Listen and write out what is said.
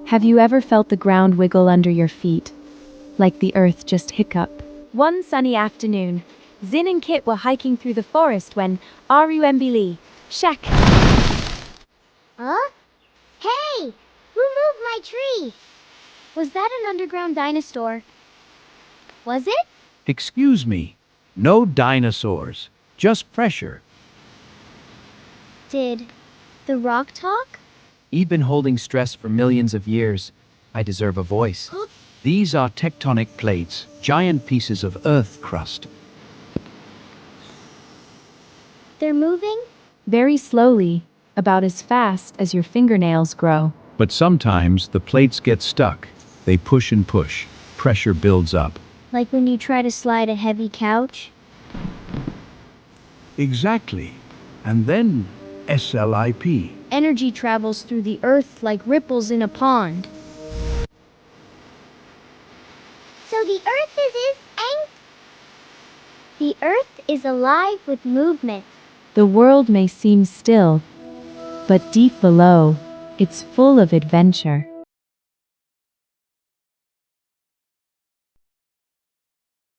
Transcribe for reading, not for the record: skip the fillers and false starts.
Have you ever felt the ground wiggle under your feet, like the earth just hiccup? One sunny afternoon, Zin and Kit were hiking through the forest when RUMBLE, Shack. Huh? Hey! Who moved my tree? Was that an underground dinosaur? Was it? Excuse me, no dinosaurs, just pressure. Did the rock talk? You've been holding stress for millions of years. I deserve a voice. These are tectonic plates, giant pieces of earth crust. They're moving? Very slowly, about as fast as your fingernails grow. But sometimes the plates get stuck. They push and push. Pressure builds up. Like when you try to slide a heavy couch? Exactly. And then SLIP. Energy travels through the earth like ripples in a pond. So the earth is alive with movement. The world may seem still, but deep below, it's full of adventure.